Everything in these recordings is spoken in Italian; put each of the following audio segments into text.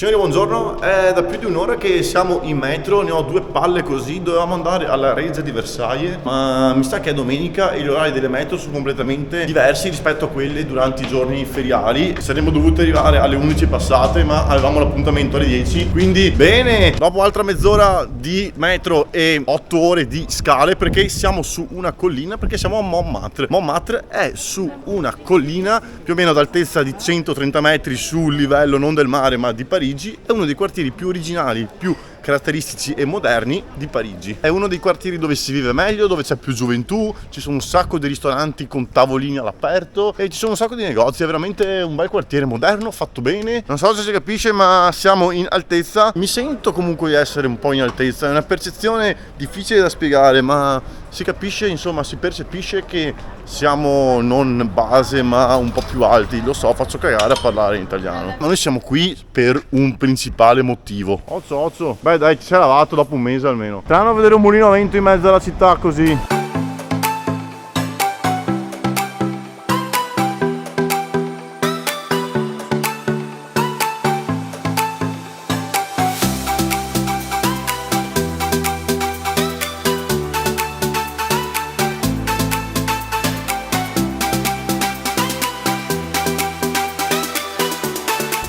Signori, buongiorno, è da più di un'ora che siamo in metro, ne ho due palle così, dovevamo andare alla Reggia di Versailles, ma mi sa che è domenica e gli orari delle metro sono completamente diversi rispetto a quelli durante i giorni feriali. Saremmo dovuti arrivare alle 11 passate, ma avevamo l'appuntamento alle 10, quindi bene, dopo altra mezz'ora di metro e 8 ore di scale, perché siamo su una collina, perché siamo a Montmartre. Montmartre è su una collina più o meno d'altezza di 130 metri sul livello non del mare ma di Parigi. È uno dei quartieri più originali, più caratteristici e moderni di Parigi. È uno dei quartieri dove si vive meglio, dove c'è più gioventù, ci sono un sacco di ristoranti con tavolini all'aperto e ci sono un sacco di negozi. È veramente un bel quartiere moderno, fatto bene. Non so se si capisce, ma siamo in altezza. Mi sento comunque di essere un po' in altezza, è una percezione difficile da spiegare, ma si capisce, insomma, si percepisce che siamo non base ma un po' più alti. Lo so, faccio cagare a parlare in italiano, ma noi siamo qui per un principale motivo. Ozzo, beh dai, ci sei lavato dopo un mese almeno. Strano vedere un mulino a vento in mezzo alla città così.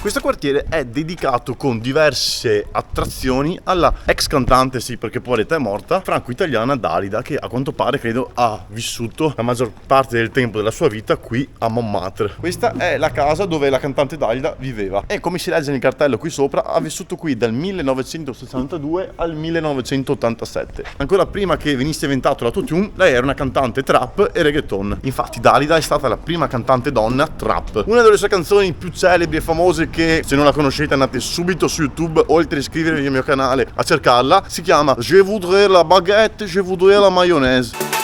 Questo quartiere è dedicato con diverse attrazioni alla ex cantante, sì, perché poveretta è morta, franco-italiana Dalida, che a quanto pare credo ha vissuto la maggior parte del tempo della sua vita qui a Montmartre. Questa è la casa dove la cantante Dalida viveva e, come si legge nel cartello qui sopra, ha vissuto qui dal 1962 al 1987. Ancora prima che venisse inventato l'autotune, lei era una cantante trap e reggaeton. Infatti Dalida è stata la prima cantante donna trap. Una delle sue canzoni più celebri e famose, che se non la conoscete andate subito su YouTube, oltre a iscrivervi al mio canale a cercarla, si chiama Je voudrais la baguette, je voudrais la mayonnaise.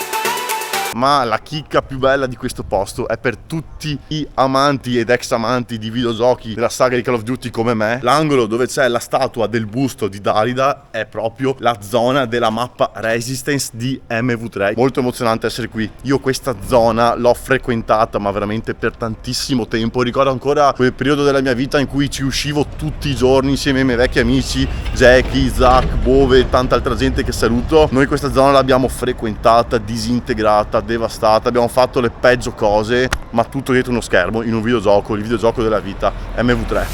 Ma la chicca più bella di questo posto è per tutti i amanti ed ex amanti di videogiochi della saga di Call of Duty come me. L'angolo dove c'è la statua del busto di Dalida è proprio la zona della mappa Resistance di MW3. Molto emozionante essere qui. Io questa zona l'ho frequentata ma veramente per tantissimo tempo. Ricordo ancora quel periodo della mia vita in cui ci uscivo tutti i giorni insieme ai miei vecchi amici Jackie, Zach, Bove e tanta altra gente che saluto. Noi questa zona l'abbiamo frequentata, disintegrata, devastata, abbiamo fatto le peggio cose, ma tutto dietro uno schermo, in un videogioco, il videogioco della vita, MW3.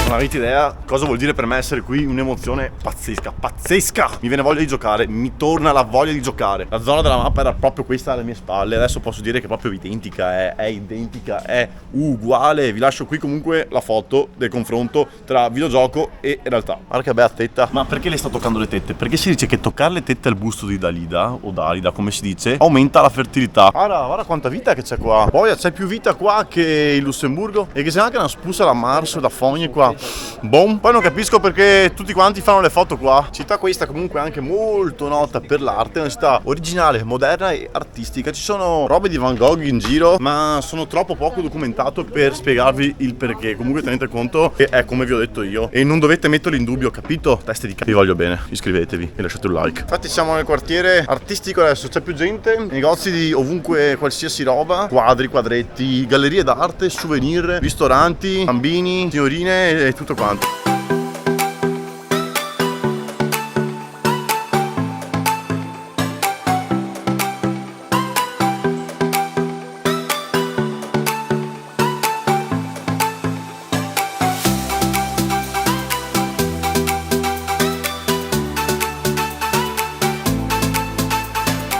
Non avete idea cosa vuol dire per me essere qui, un'emozione pazzesca, mi viene voglia di giocare, mi torna la voglia di giocare. La zona della mappa era proprio questa alle mie spalle, adesso posso dire che è proprio identica, è identica, è uguale. Vi lascio qui comunque la foto del confronto tra videogioco e realtà. Guarda che bella tetta. Ma perché le sta toccando le tette? Perché si dice che toccare le tette al busto di Dalida, o Dalida come si dice, aumenta la fertilità. Guarda quanta vita che c'è qua. Poi c'è più vita qua che in Lussemburgo, e che c'è anche una spusa da marzo, da fogne qua. Boom. Poi non capisco perché tutti quanti fanno le foto qua. Città questa comunque anche molto nota per l'arte, una città originale, moderna e artistica. Ci sono robe di Van Gogh in giro, ma sono troppo poco documentato per spiegarvi il perché. Comunque tenete conto che è come vi ho detto io e non dovete metterlo in dubbio, capito? Teste di vi voglio bene, iscrivetevi e lasciate un like. Infatti siamo nel quartiere artistico adesso, c'è più gente, negozi di ovunque, qualsiasi roba, quadri, quadretti, gallerie d'arte, souvenir, ristoranti, bambini, signorine e tutto quanto.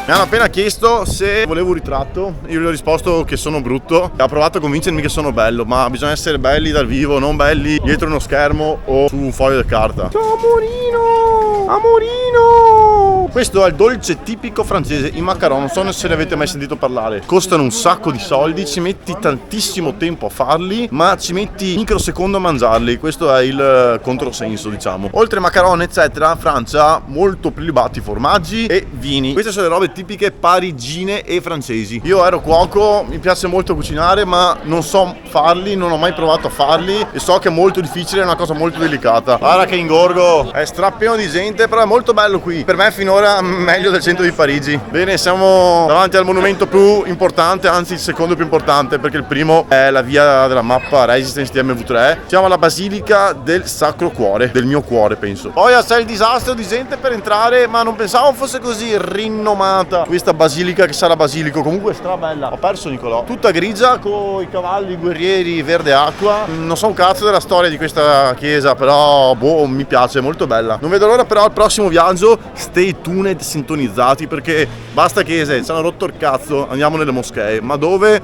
Mi hanno appena chiesto se volevo un ritratto, io gli ho risposto che sono brutto, ha provato a convincermi che sono bello, ma bisogna essere belli dal vivo, non belli dietro uno schermo o su un foglio di carta. Ciao amorino! Amorino! Questo è il dolce tipico francese, i macaron, non so se ne avete mai sentito parlare. Costano un sacco di soldi, ci metti tantissimo tempo a farli, ma ci metti microsecondo a mangiarli, questo è il controsenso, diciamo. Oltre ai macaron eccetera, Francia molto prelibati formaggi e vini. Queste sono le robe tipiche parigine e francesi. Io ero cuoco, mi piace molto cucinare, ma non so farli, non ho mai provato a farli e so che è molto difficile, è una cosa molto delicata. Guarda che ingorgo, è strapieno di gente, però è molto bello qui. Per me finora meglio del centro di Parigi. Bene, siamo davanti al monumento più importante, anzi il secondo più importante, perché il primo è la via della mappa Resistance di MV3. Siamo alla Basilica del Sacro Cuore, del mio cuore penso. Poi c'è il disastro di gente per entrare, ma non pensavo fosse così rinomata questa basilica, che sarà basilico. Comunque è strabella. Ho perso Nicolò. Tutta grigia con i cavalli guerrieri verde acqua. Non so un cazzo della storia di questa chiesa, però boh, mi piace, è molto bella. Non vedo l'ora però al prossimo viaggio. Stay tuned, sintonizzati, perché basta chiese, ci hanno rotto il cazzo, andiamo nelle moschee. Ma dove?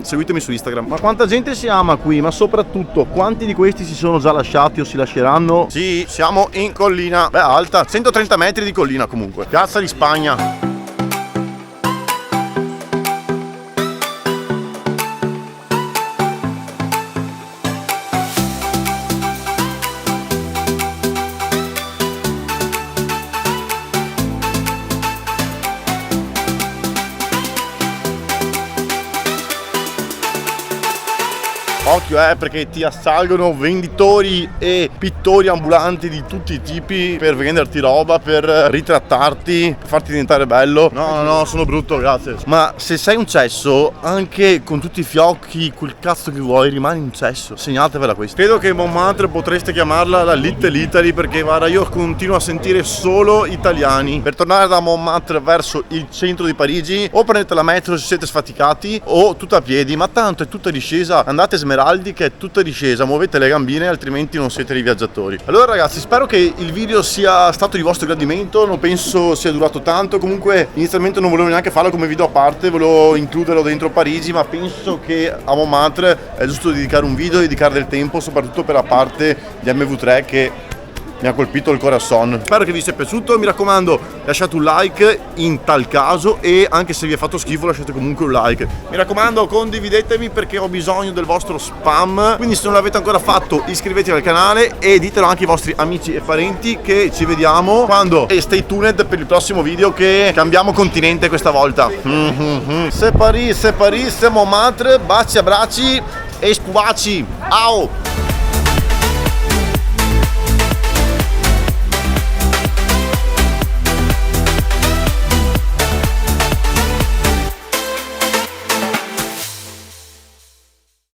Seguitemi su Instagram. Ma quanta gente si ama qui, ma soprattutto quanti di questi si sono già lasciati o si lasceranno? Sì, siamo in collina. Beh, alta, 130 metri di collina comunque. Piazza di Spagna. Occhio perché ti assalgono venditori e pittori ambulanti di tutti i tipi per venderti roba, per ritrattarti, per farti diventare bello. No, sono brutto, grazie. Ma se sei un cesso, anche con tutti i fiocchi, quel cazzo che vuoi, rimani un cesso. Segnatevela questa. Credo che Montmartre potreste chiamarla la Little Italy, perché guarda, io continuo a sentire solo italiani. Per tornare da Montmartre verso il centro di Parigi, o prendete la metro se siete sfaticati, o tutto a piedi, ma tanto è tutta discesa. Andate Smeraldi, che è tutta discesa, muovete le gambine, altrimenti non siete dei viaggiatori. Allora ragazzi, spero che il video sia stato di vostro gradimento, non penso sia durato tanto. Comunque inizialmente non volevo neanche farlo come video a parte, volevo includerlo dentro Parigi, ma penso che a Montmartre è giusto dedicare un video, dedicare del tempo, soprattutto per la parte di MV3 che mi ha colpito il corazon. Spero che vi sia piaciuto, mi raccomando lasciate un like in tal caso, e anche se vi è fatto schifo lasciate comunque un like. Mi raccomando, condividetemi perché ho bisogno del vostro spam, quindi se non l'avete ancora fatto iscrivetevi al canale e ditelo anche ai vostri amici e parenti che ci vediamo quando, e stay tuned per il prossimo video, che cambiamo continente questa volta. C'est Paris, c'est Montmartre, baci, abbracci e spubaci. Ciao!